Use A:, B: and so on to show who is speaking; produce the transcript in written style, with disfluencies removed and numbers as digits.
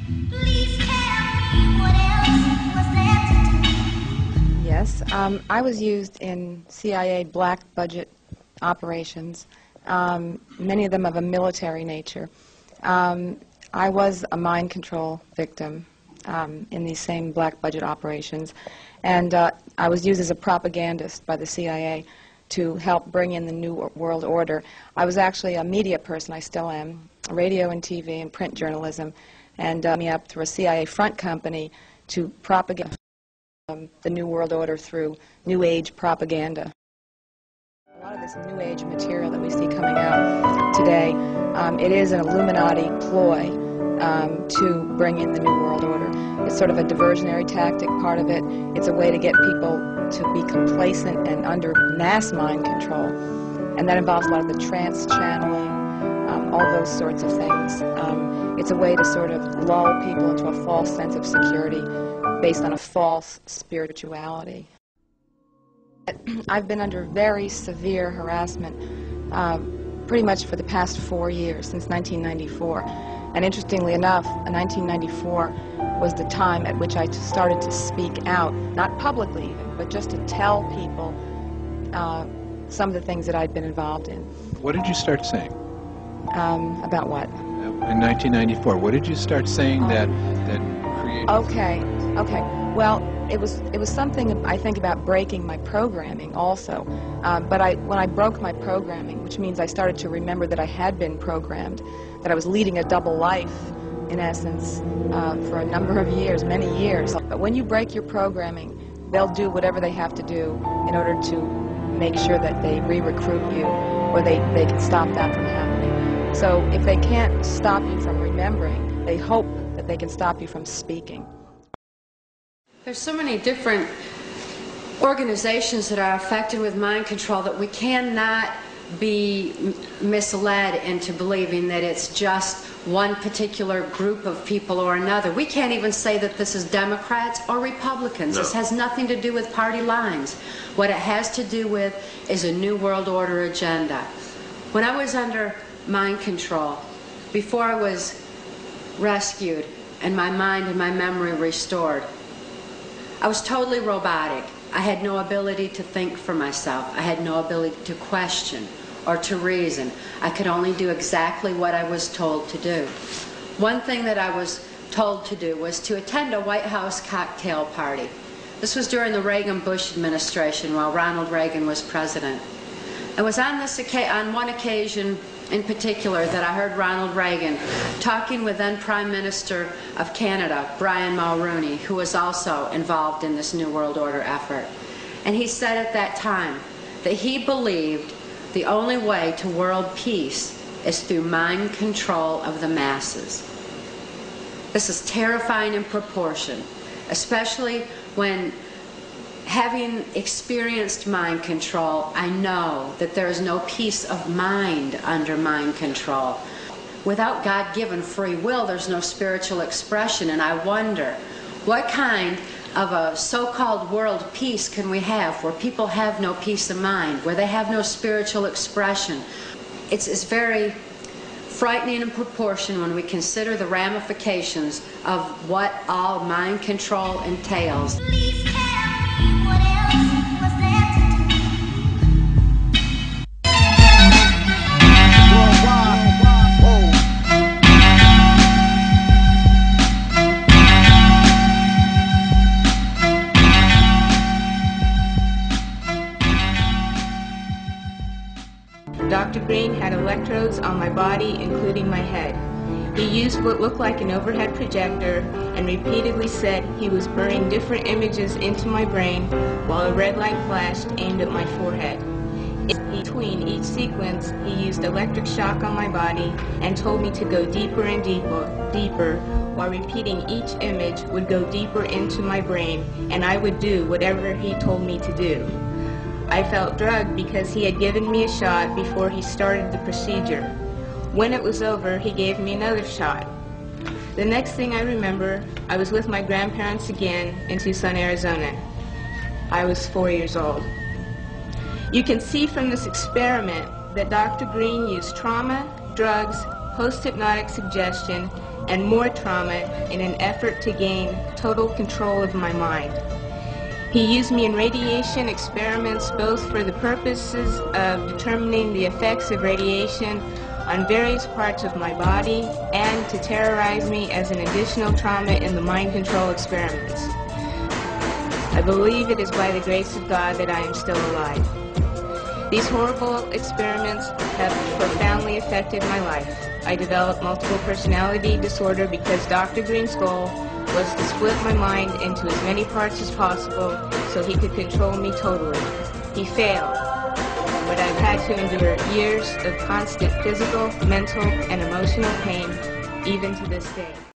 A: Please tell me what else was there to do.
B: Yes, I was used in CIA black budget operations, many of them of a military nature. I was a mind control victim in these same black budget operations, and I was used as a propagandist by the CIA to help bring in the New World Order. I was actually a media person, I still am, radio and TV and print journalism, and me up through a CIA front company to propagate the New World Order through New Age propaganda. A lot of this New Age material that we see coming out today, it is an Illuminati ploy to bring in the New World Order. It's sort of a diversionary tactic, part of it. It's a way to get people to be complacent and under mass mind control. And that involves a lot of the trance channeling, all those sorts of things. It's a way to sort of lull people into a false sense of security based on a false spirituality. I've been under very severe harassment pretty much for the past 4 years, since 1994. And interestingly enough, 1994 was the time at which I started to speak out, not publicly even, but just to tell people some of the things that I'd been involved in.
C: What did you start saying?
B: About what?
C: In 1994, what did you start saying that created...
B: Okay. Well, it was something, I think, about breaking my programming also. But when I broke my programming, which means I started to remember that I had been programmed, that I was leading a double life, in essence, for a number of years, many years. But when you break your programming, they'll do whatever they have to do in order to make sure that they re-recruit you, or they can stop that from happening. So if they can't stop you from remembering, they hope that they can stop you from speaking.
D: There's so many different organizations that are affected with mind control that we cannot be misled into believing that it's just one particular group of people or another. We can't even say that this is Democrats or Republicans. No. This has nothing to do with party lines. What it has to do with is a New World Order agenda. When I was under mind control, before I was rescued and my mind and my memory restored, I was totally robotic. I had no ability to think for myself. I had no ability to question or to reason. I could only do exactly what I was told to do. One thing that I was told to do was to attend a White House cocktail party. This was during the Reagan-Bush administration while Ronald Reagan was president. It was on one occasion in particular that I heard Ronald Reagan talking with then Prime Minister of Canada, Brian Mulroney, who was also involved in this New World Order effort. And he said at that time that he believed the only way to world peace is through mind control of the masses. This is terrifying in proportion, especially when, having experienced mind control, I know that there is no peace of mind under mind control. Without God-given free will, there's no spiritual expression, and I wonder what kind of a so-called world peace can we have where people have no peace of mind, where they have no spiritual expression. It's very frightening in proportion when we consider the ramifications of what all mind control entails.
A: Please tell me what else was there to do.
E: Dr. Green had electrodes on my body, including my head. He used what looked like an overhead projector and repeatedly said he was burning different images into my brain while a red light flashed aimed at my forehead. In between each sequence, he used electric shock on my body and told me to go deeper and deeper, while repeating each image would go deeper into my brain, and I would do whatever he told me to do. I felt drugged because he had given me a shot before he started the procedure. When it was over, he gave me another shot. The next thing I remember, I was with my grandparents again in Tucson, Arizona. I was 4 years old. You can see from this experiment that Dr. Green used trauma, drugs, post-hypnotic suggestion, and more trauma in an effort to gain total control of my mind. He used me in radiation experiments both for the purposes of determining the effects of radiation on various parts of my body and to terrorize me as an additional trauma in the mind control experiments. I believe it is by the grace of God that I am still alive. These horrible experiments have profoundly affected my life. I developed multiple personality disorder because Dr. Green's goal was to split my mind into as many parts as possible so he could control me totally. He failed, but I've had to endure years of constant physical, mental, and emotional pain, even to this day.